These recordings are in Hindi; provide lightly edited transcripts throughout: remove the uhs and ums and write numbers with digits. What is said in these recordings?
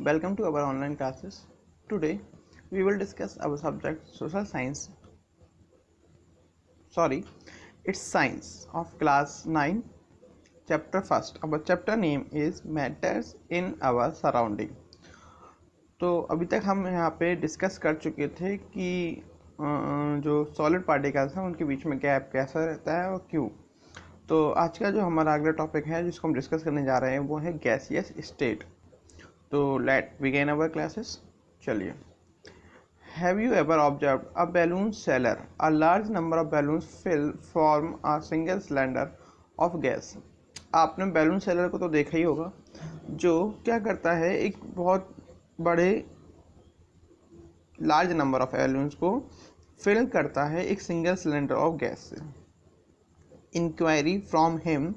Welcome to our online classes. Today we will discuss our subject social science. It's science of class 9, chapter 1st. Our chapter name is matters in our surrounding. तो अभी तक हम यहाँ पे डिस्कस कर चुके थे कि जो सॉलिड पार्टिकल्स हैं उनके बीच में गैप कैसा रहता है और क्यों. तो आज का जो हमारा अगला टॉपिक है जिसको हम डिस्कस करने जा रहे हैं वो है गैसियस स्टेट. तो लेट बिगिन अवर क्लासेस. चलिए. Have you ever observe a balloon seller a large number of balloons fill form a single cylinder of gas. आपने बैलून सेलर को तो देखा ही होगा जो क्या करता है, एक बहुत बड़े लार्ज नंबर ऑफ बैलून्स को फिल करता है एक सिंगल सिलेंडर ऑफ गैस से. Inquiry from him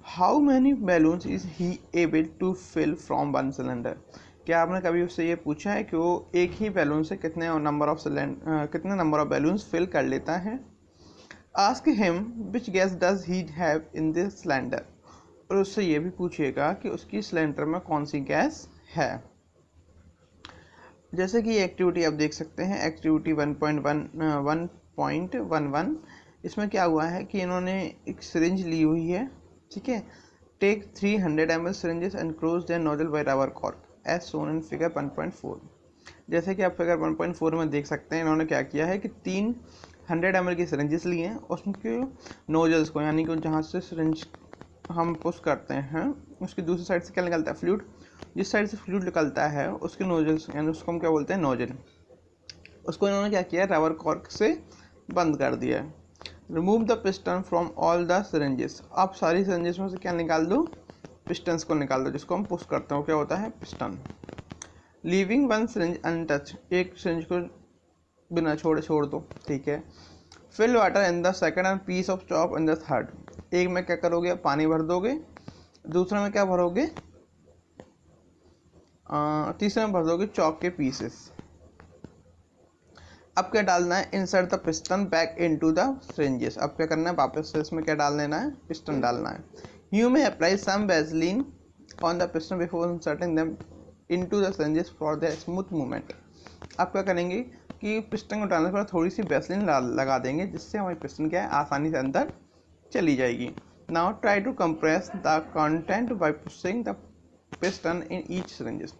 how many balloons is he able to fill from one cylinder. क्या आपने कभी उससे ये पूछा है कि वो एक ही बैलून से कितने नंबर ऑफ बैलून्स फिल कर लेता है. Ask him which gas does he have in this cylinder. और उससे ये भी पूछिएगा कि उसकी सिलेंडर में कौन सी गैस है. जैसे कि एक्टिविटी आप देख सकते हैं, एक्टिविटी 1.11. इसमें क्या हुआ है कि इन्होंने एक सिरिंज ली हुई है. ठीक है. Take 300 ml syringes and close their nozzle by rubber cork as shown in figure 1.4. जैसे कि आप फिगर 1.4 में देख सकते हैं, इन्होंने क्या किया है कि 300 ml की सिरिंजेस ली हैं और उसके नोजल्स को, यानी कि जहाँ से सिरिंज हम पुश करते हैं उसकी दूसरी साइड से क्या निकलता है, फ्लूइड. जिस साइड से फ्लूइड निकलता है उसके नोजल्स, यानी उसको हम क्या बोलते हैं, नोजल, उसको इन्होंने क्या किया, रबर कॉर्क से बंद कर दिया है. Remove the piston from all the syringes. आप सारी सिरेंजेस में से क्या निकाल दो, पिस्टन्स को निकाल दो, जिसको हम पुश करते हैं वो क्या होता है, piston. Leaving one syringe untouch. एक सिरेंज को बिना छोड़ दो. ठीक है. Fill water in the second and piece of chop in the third. एक में क्या करोगे, पानी भर दोगे, दूसरे में क्या भरोगे, तीसरे में भर दोगे चॉक के पीसेस. अब क्या डालना है, insert the piston back into the syringes. अब क्या करना है, वापस से इसमें क्या डाल देना है, पिस्टन डालना है. You may apply some vaseline on the piston before inserting them into the syringes for the smooth movement. आप क्या करेंगे कि पिस्टन को डालने पर थोड़ी सी वैसलीन लगा देंगे, जिससे हमारी पिस्टन क्या है, आसानी से अंदर चली जाएगी. Now try to compress the content by pushing the piston in each syringes.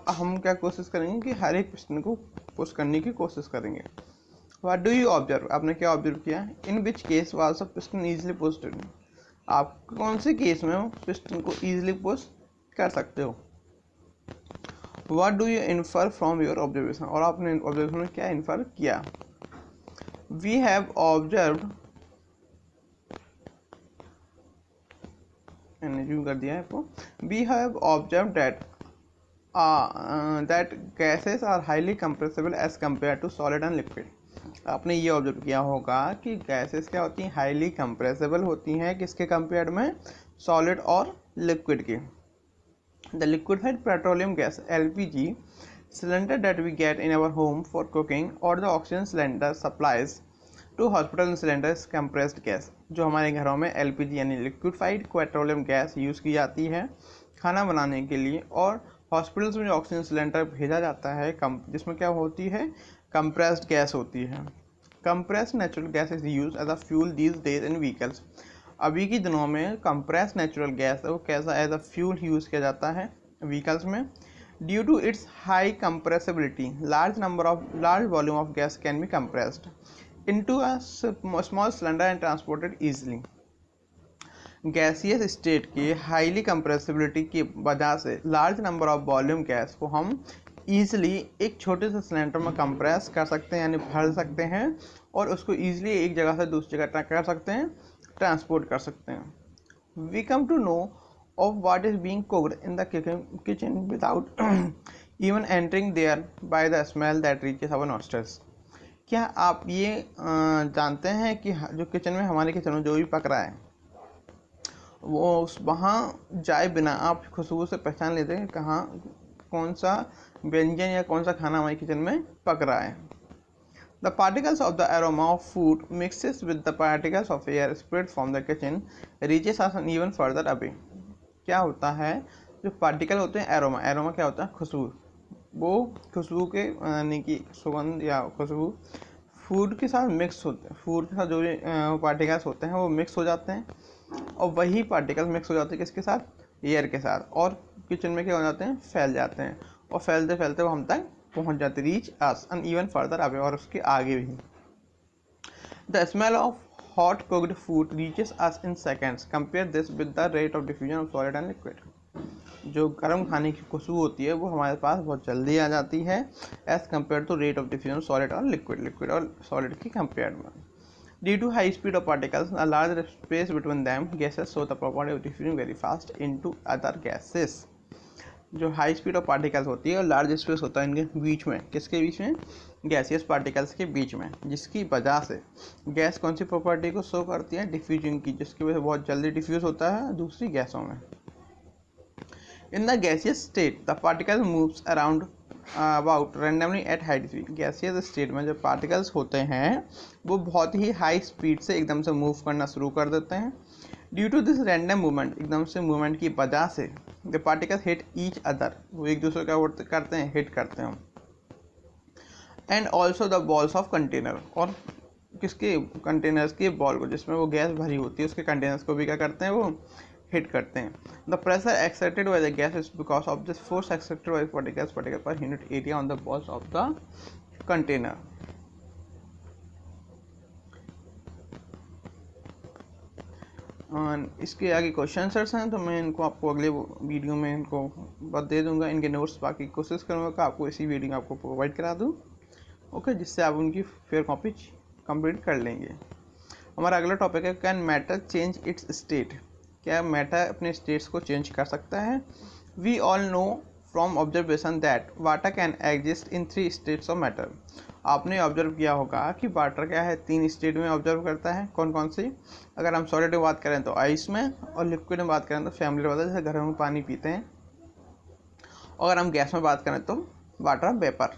हम क्या कोशिश करेंगे कि हर एक पिस्टन को पुश करने की कोशिश करेंगे. What do you observe. आपने क्या ऑब्जर्व किया. In which case was the piston easily pushed. आप कौन से केस में पिस्टन को इजीली पुश कर सकते हो. What do you infer from your observation. और आपने ऑब्जर्वेशन में क्या इन्फर किया. वी हैव ऑब्जर्व, कर दिया है आपको. We have observe that gases are highly compressible as compared to solid and liquid. आपने ये ऑब्जर्व किया होगा कि गैसेस क्या होती हैं, हाईली कंप्रेसिबल होती हैं, किसके कंपेयर में, सॉलिड और लिक्विड के. The liquefied petroleum gas LPG cylinder that we get in our home for cooking और the oxygen cylinder supplies to hospital cylinder is compressed gas. जो हमारे घरों में LPG यानी लिक्विफाइड पेट्रोलियम गैस यूज़ की जाती है खाना बनाने के लिए, और हॉस्पिटल्स में जो ऑक्सीजन सिलेंडर भेजा जाता है जिसमें क्या होती है, कंप्रेस्ड गैस होती है. Compressed natural gas is use as a fuel these days in vehicles. अभी के दिनों में कंप्रेस्ड नेचुरल गैस है वो कैसा एज अ फ्यूल यूज़ किया जाता है व्हीकल्स में. Due to its high compressibility large volume of gas can be compressed into a small cylinder and transported easily. Gaseous state की हाईली कंप्रेसिबिलिटी की वजह से large number of volume gas को हम ईजिली एक छोटे से सिलेंडर में कंप्रेस कर सकते हैं, यानी भर सकते हैं, और उसको ईजिली एक जगह से दूसरी जगह कर सकते हैं, ट्रांसपोर्ट कर सकते हैं. We come to know of what is being cooked in the kitchen without even entering there by the smell that reaches our nostrils. क्या आप ये जानते हैं कि जो किचन में, हमारे किचन में जो भी पक रहा है वो वहाँ जाए बिना आप खुशबू से पहचान लेते हैं कहाँ कौन सा व्यंजन या कौन सा खाना हमारे किचन में पक रहा है. The particles of the aroma of food mixes with the particles of air spread from the kitchen reaches us even further away. क्या होता है, जो पार्टिकल होते हैं एरोमा, एरोमा क्या होता है, खुशबू, वो खुशबू के यानी कि सुगंध या खुशबू फूड के साथ मिक्स होते हैं, फूड के साथ जो भी पार्टिकल्स होते हैं वो मिक्स हो जाते हैं, और वही पार्टिकल्स मिक्स हो जाते हैं किसके साथ, एयर के साथ, और किचन में क्या हो जाते हैं, फैल जाते हैं, और फैलते फैलते वो हम तक पहुंच जाते, reach us and even further away, और उसके आगे भी। The smell of hot cooked food reaches us in seconds. Compare this with the rate of diffusion of solid and liquid. जो गर्म खाने की खुशबू होती है वो हमारे पास बहुत जल्दी आ जाती है as compare to rate of diffusion solid और लिक्विड, लिक्विड और सॉलिड की कंपेयर में। Due to high speed of particles a large space between them gases so the property of diffusing very fast into other gases. जो हाई स्पीड ऑफ पार्टिकल्स होती है और लार्ज स्पेस होता है इनके बीच में, किसके बीच में, गैसियस पार्टिकल्स के बीच में, जिसकी वजह से गैस कौन सी प्रॉपर्टी को शो करती है, डिफ्यूजिंग की, जिसकी वजह से बहुत जल्दी डिफ्यूज होता है दूसरी गैसों में। In the gaseous state the particle moves around about randomly at high speed. Gaseous state में जो पार्टिकल्स होते हैं वो बहुत ही हाई स्पीड से एकदम से मूव करना शुरू कर देते हैं। Due to this random movement, एकदम से मूवमेंट की वजह से the particles hit each other, वो एक दूसरे का करते हैं, हिट करते हैं। And also the balls of container, और किसके, कंटेनर्स के बॉल को, जिसमें वो गैस भरी होती है उसके कंटेनर्स को भी क्या करते हैं, वो हिट करते हैं। The pressure exerted by the gas is because of this force exerted by particles per unit area on the balls of the container. इसके आगे क्वेश्चन आंसर्स हैं, तो मैं इनको आपको अगले वीडियो में इनको दे दूंगा, इनके नोट्स बाकी कोशिश करूँगा आपको इसी वीडियो में आपको प्रोवाइड करा दूँ, ओके, जिससे आप उनकी फेयर कॉपी कंप्लीट कर लेंगे। हमारा अगला टॉपिक है can matter change its state. क्या मैटर अपने स्टेट्स को चेंज कर सकता है। We all know from observation that water can exist in 3 states of matter. आपने ऑब्जर्व किया होगा कि वाटर क्या है, 3 स्टेट में ऑब्जर्व करता है, कौन कौन सी। अगर हम सॉलिड में बात करें तो आइस में, और लिक्विड में बात करें तो फैमिली वाटर, जैसे घर में पानी पीते हैं। और अगर हम गैस में बात करें तो water vapour.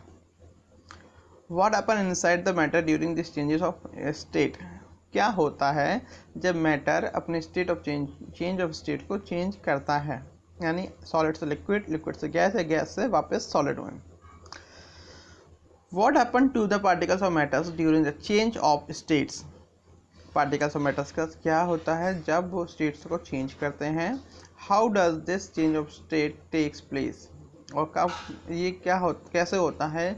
What happen inside the matter during this changes of state. क्या होता है जब मैटर अपने state of change of state को चेंज करता है, यानी सॉलिड से लिक्विड, लिक्विड से गैस, या गैस से वापस सॉलिड में। What happened to the particles of matters during the change of states? Particles of matters का क्या होता है जब वो स्टेट्स को चेंज करते हैं। How does this change of state takes place, और कब ये कैसे होता है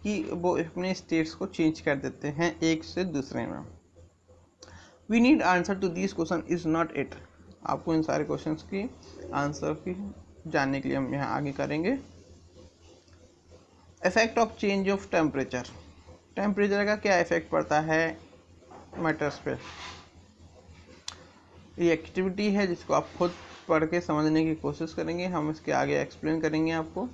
कि वो अपने स्टेट्स को चेंज कर देते हैं एक से दूसरे में। We need answer to this question is not it. आपको इन सारे क्वेश्चन की आंसर की जानने के लिए हम यहाँ आगे करेंगे। Effect of change of temperature. Temperature का क्या इफेक्ट पड़ता है मैटर्स पे। ये एक्टिविटी है जिसको आप खुद पढ़ के समझने की कोशिश करेंगे, हम इसके आगे एक्सप्लेन करेंगे आपको।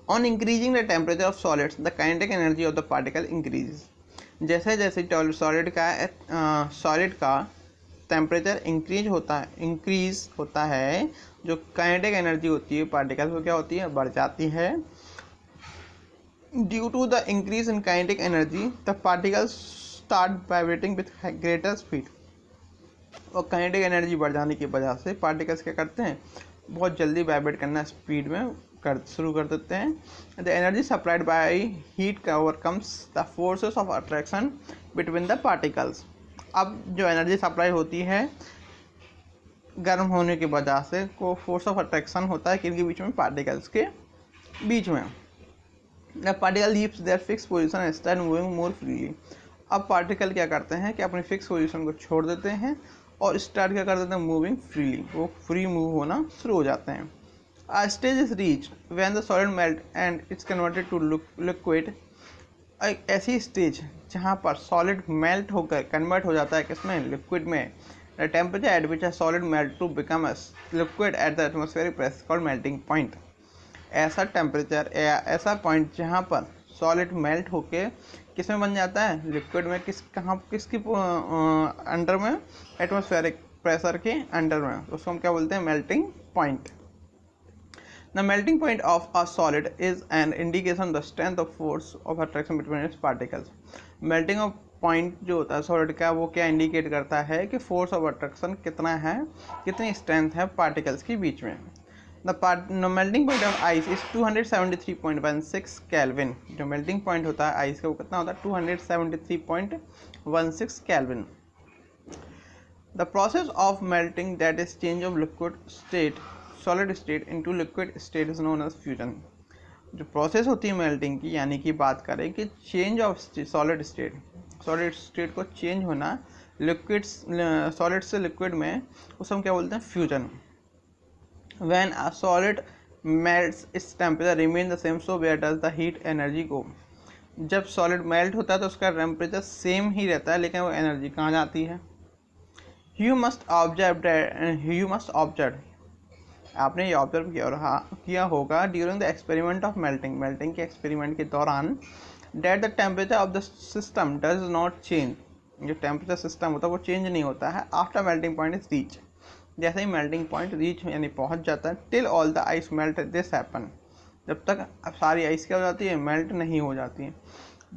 On increasing the temperature of solids the kinetic energy of the particle increases. जैसे जैसे सॉलिड का टेम्परेचर इंक्रीज होता है, जो काइनेटिक एनर्जी होती है पार्टिकल्स वो क्या होती है, बढ़ जाती है। Due to the increase in kinetic energy the particles start vibrating with greater speed. और काइनेटिक एनर्जी बढ़ जाने की वजह से पार्टिकल्स क्या करते हैं, बहुत जल्दी वाइब्रेट करना स्पीड में शुरू कर देते हैं। The energy supplied by heat overcomes the forces of attraction between the particles. अब जो एनर्जी सप्लाई होती है गर्म होने की वजह से, को फोर्स ऑफ अट्रैक्शन होता है किनके बीच में, पार्टिकल्स के बीच में। The particle leaves their fix position and start moving more freely. अब पार्टिकल क्या करते हैं कि अपनी फिक्स पोजीशन को छोड़ देते हैं और स्टार्ट क्या कर देते हैं, मूविंग फ्रीली, वो फ्री मूव होना शुरू हो जाते हैं। A stage is reached when the solid melt and it's converted to liquid। एक ऐसी स्टेज जहाँ पर सॉलिड मेल्ट होकर कन्वर्ट हो जाता है किसमें, लिक्विड में। The temperature at which a solid melt to become a liquid at the atmospheric pressure called melting point. ऐसा टेम्परेचर या ऐसा पॉइंट जहाँ पर सॉलिड मेल्ट होके किसमें बन जाता है, लिक्विड में। किसकी अंडर में, एटमॉस्फेरिक प्रेशर के अंडर में, उसको हम क्या बोलते हैं, melting point. The melting point of a solid is an indication of the strength of force of attraction between its particles। Melting point जो होता है सॉलिड का वो क्या इंडिकेट करता है कि फोर्स ऑफ अट्रैक्शन कितना है, कितनी स्ट्रेंथ है पार्टिकल्स के बीच में। The melting point of ice is 273.16 kelvin. जो मेल्टिंग पॉइंट होता है आइस का वो कितना होता है 273.16 kelvin. The process of melting that is change of liquid state solid state into liquid state is known as fusion. जो प्रोसेस होती है मेल्टिंग की, यानी कि बात करें कि चेंज ऑफ सॉलिड स्टेट को चेंज होना लिक्विड सॉलिड से लिक्विड में, उसे हम क्या बोलते हैं fusion. When a solid melts its temperature remain the same, so where does the heat energy go. जब सॉलिड मेल्ट होता है तो उसका टेम्परेचर सेम ही रहता है, लेकिन वो एनर्जी कहाँ जाती है। यू मस्ट ऑब्जर्व आपने ये ऑब्जर्व किया होगा during the experiment of melting के एक्सपेरिमेंट के दौरान, that the temperature of the system does not change. जो टेम्परेचर सिस्टम होता है वो चेंज नहीं होता है after melting point is reach. जैसे ही मेल्टिंग पॉइंट रीच यानी पहुंच जाता है, till all the ice melt this happen. जब तक अब सारी आइस क्या हो जाती है, मेल्ट नहीं हो जाती है।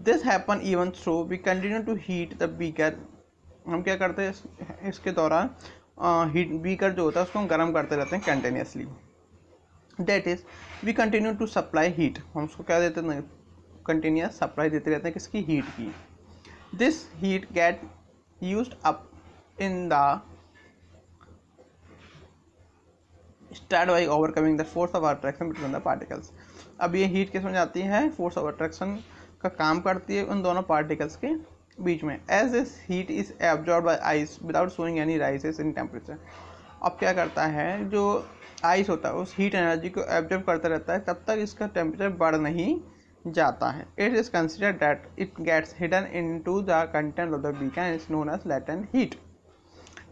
This happen even though we continue to heat the beaker. हम क्या करते हैं इसके दौरान हीट बीकर जो होता है उसको हम गर्म करते रहते हैं continuously. That is we continue to supply heat. हम उसको क्या देते हैं, कंटिन्यूस सप्लाई देते रहते हैं किसकी, हीट की। This heat get used up in the start by overcoming the force of attraction between the particles. अब ये हीट किस में जाती है, फोर्स ऑफ अट्रैक्शन का काम करती है उन दोनों पार्टिकल्स के बीच में। As this heat is absorb by ice without showing any rises in temperature. अब क्या करता है, जो आइस होता है उस हीट एनर्जी को एब्जॉर्ब करता रहता है, तब तक इसका टेम्परेचर बढ़ नहीं जाता है। It is considered that it gets hidden into the content of the beaker is known as latent heat.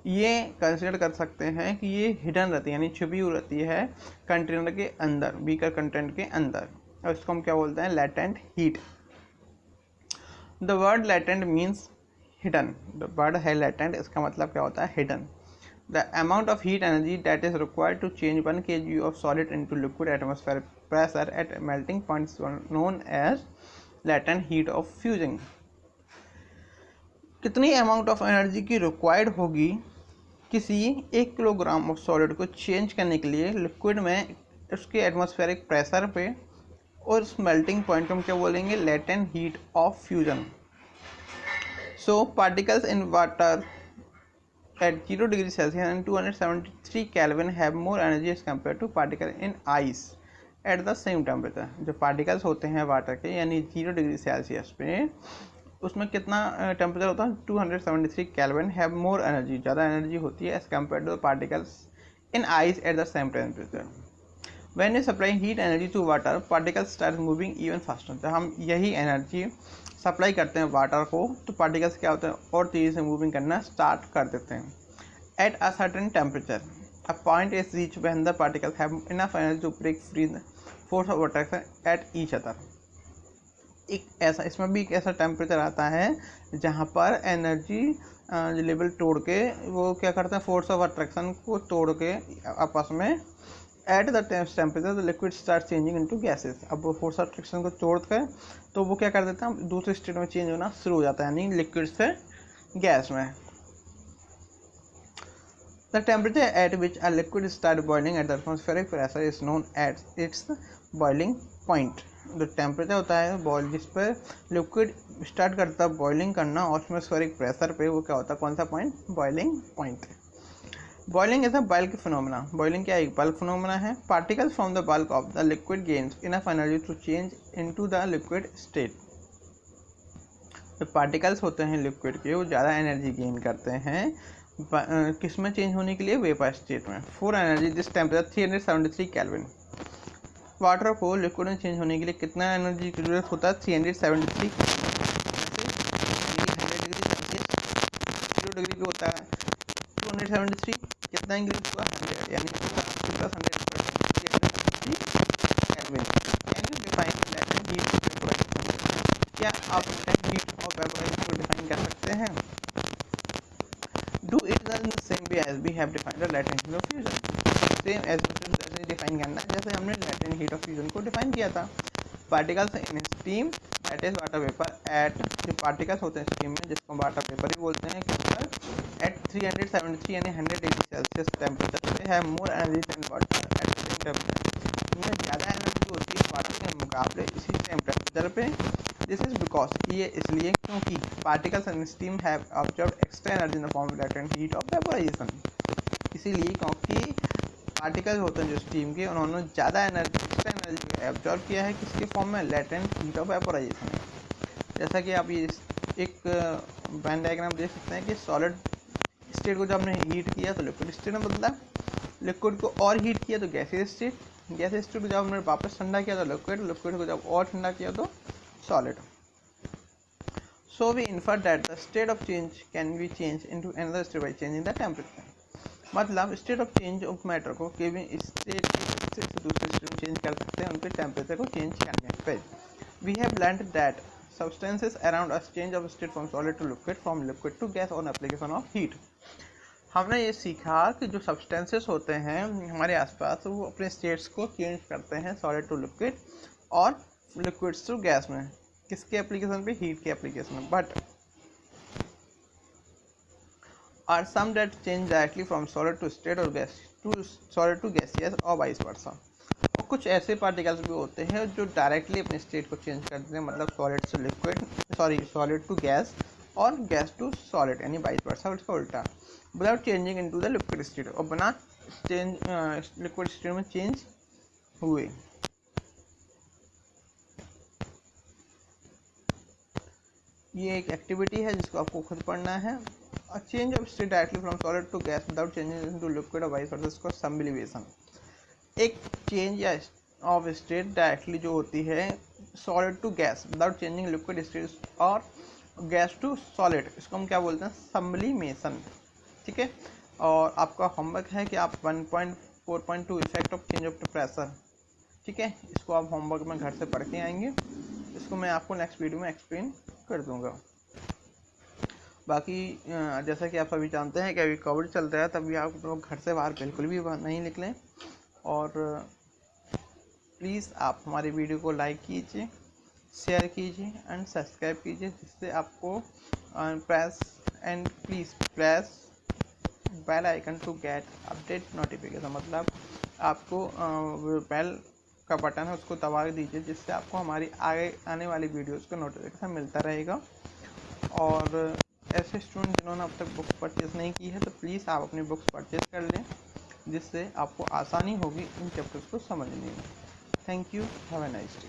ये कंसिडर कर सकते हैं कि ये हिडन रहती है यानी छुपी हुई रहती है कंटेनर के अंदर, बीकर कंटेंट के अंदर, और इसको हम क्या बोलते हैं, latent heat. The word latent means hidden. The word है लेटेंट, इसका मतलब क्या होता है, hidden. The amount of heat energy that is required to change 1 kg of solid into liquid atmospheric pressure at melting point known as latent heat of fusion. कितनी अमाउंट ऑफ एनर्जी की रिक्वायर्ड होगी किसी 1 किलोग्राम ऑफ सॉलिड को चेंज करने के लिए लिक्विड में उसके एटमॉस्फेरिक प्रेशर पे, और उस मेल्टिंग पॉइंट को हम क्या बोलेंगे, latent heat of fusion. So particles in water at 0 degree Celsius and 273 Kelvin have more energy as compared to particle in ice at the same temperature। जो पार्टिकल्स होते हैं वाटर के यानी 0 डिग्री सेल्सियस पे, उसमें कितना टेम्परेचर होता है 273 केल्विन, हैव मोर एनर्जी, ज़्यादा एनर्जी होती है as compare to particles in ice at the same temperature. When you supply heat energy to water particles start moving even faster. जब हम यही एनर्जी सप्लाई करते हैं वाटर को तो पार्टिकल्स क्या होते हैं और तेज़ी से मूविंग करना स्टार्ट कर देते हैं। At a certain temperature a point is reach when the particles have enough energy to break free the force of attraction at each other. एक ऐसा, इसमें भी एक ऐसा टेम्परेचर आता है जहाँ पर एनर्जी लेवल तोड़ के वो क्या करते हैं, फोर्स ऑफ अट्रैक्शन को तोड़ के आपस में at the temperature the liquid start changing into gases. अब वो फोर्स ऑफ अट्रैक्शन को तोड़ कर तो वो क्या कर देता है, दूसरे स्टेट में चेंज होना शुरू हो जाता है, यानी लिक्विड से गैस में। The temperature at which a liquid start boiling eight the atmospheric pressure is known at its boiling point. जो टेम्परेचर होता है बॉयल जिस पर लिक्विड स्टार्ट करता है बॉइलिंग करना एटमॉस्फेरिक प्रेशर पे, वो क्या होता है, कौन सा point, boiling point. Boiling is a bulk phenomena. Boiling क्या एक बल्क फिनोमेना है। Particles from the bulk of the liquid gains enough energy to change into the liquid state. जो पार्टिकल्स होते हैं लिक्विड के वो ज़्यादा एनर्जी गेन करते हैं किस में चेंज होने के लिए, वेपर स्टेट में। For energy this temperature 373 kelvin. Water को लिक्विड में चेंज होने के लिए कितना एनर्जी की जरूरत होता है, 373 डिग्री पे होता है 273, कितना इंक्रीज हुआ 100, यानी plus 100 kelvin. Can you define latent heat of vaporisation. क्या आप लेटेंट हीट ऑफ वेपोराइजेशन को डिफाइन कर सकते हैं। Do it in the same way as we have defined the latent heat of fusion. Same as जैसे डिफाइन करना है जैसे हमने लेटेंट हीट ऑफ फ्यूजन को डिफाइन किया था। Particles in steam that is water vapour at, जो पार्टिकल्स होते हैं स्टीम में जिसको वाटर वेपर भी बोलते हैं, एट 373 यानी 100 डिग्री सेल्सियस टेम्परेचर पे है more energy than water at same temperature, इनमें ज़्यादा एनर्जी होती है वाटर के मुकाबले इसी सेम टेम्परेचर पे। दिस इज बिकॉज, ये इसलिए क्योंकि particles in steam have observed extra energy in the form of latent heat of vaporisation, इसीलिए क्योंकि पार्टिकल्स होते हैं जो स्टीम के, उन्होंने ज़्यादा एनर्जी एक्स्ट्रा एनर्जी एब्जॉर्ब किया है किसके फॉर्म में, लेटेंट हीट ऑफ वेपोराइजेशन। जैसा कि आप ये एक वेन डायग्राम देख सकते हैं कि सॉलिड स्टेट को जब हमने हीट किया तो लिक्विड स्टेट में बदला, लिक्विड को और हीट किया तो गैसीय स्टेट, गैसीय स्टेट को जब हमने वापस ठंडा किया तो लिक्विड, लिक्विड को जब और ठंडा किया तो solid. So we infer that the state of change can be change into another state by changing the temperature, मतलब state of change of matter को केवल स्टेट से दूसरे स्टेट में चेंज कर सकते हैं उनके टेम्परेचर को चेंज करने पे। We have learned that substances around us change of state from solid to liquid, from liquid to gas on application of heat। हमने ये सीखा कि जो सब्सटेंसेस होते हैं हमारे आसपास वो अपने स्टेट्स को चेंज करते हैं सॉलिड टू लिक्विड और लिक्विड्स टू गैस में, किसके एप्लीकेशन पे, हीट के एप्लीकेशन में। But are some that change directly from solid to state और gas to solid to gaseous और वाइस वर्सा, कुछ ऐसे पार्टिकल्स भी होते हैं जो डायरेक्टली अपने स्टेट को चेंज कर देते हैं, मतलब सॉलिड से लिक्विड, सॉलिड टू गैस और गैस टू सॉलिड यानी वाइस वर्सा, उसका उल्टा, without changing into the liquid state, और बिना चेंज लिक्विड स्टेट में चेंज हुए। ये एक एक्टिविटी है जिसको आपको खुद पढ़ना है। Change of state directly from solid to gas without changing into liquid और वाइस वर्सा, इसको सब्लिमेशन। एक चेंज या ऑफ स्टेट डायरेक्टली जो होती है solid to gas without changing liquid state और गैस टू सॉलिड, इसको हम क्या बोलते हैं, सब्लिमेशन। ठीक है, और आपका होमवर्क है कि आप 1.4.2 effect of change of pressure, ठीक है, इसको आप होमवर्क में घर से पढ़ के आएंगे, इसको मैं आपको नेक्स्ट वीडियो में एक्सप्लेन कर दूंगा। बाकी जैसा कि आप सभी जानते हैं कि अभी कोविड चल रहा है, तभी आप लोग घर से बाहर बिल्कुल भी नहीं निकलें, और प्लीज़ आप हमारी वीडियो को लाइक कीजिए, शेयर कीजिए एंड सब्सक्राइब कीजिए, जिससे आपको please press bell icon to get update notification, मतलब आपको बेल का बटन है उसको दबा दीजिए, जिससे आपको हमारी आगे आने वाली वीडियोज़ का नोटिफिकेशन मिलता रहेगा। और ऐसे स्टूडेंट जिन्होंने अब तक बुक्स परचेज़ नहीं की है तो प्लीज़ आप अपनी बुक्स परचेज़ कर लें, जिससे आपको आसानी होगी इन चैप्टर्स को समझने में। Thank you, have a nice day.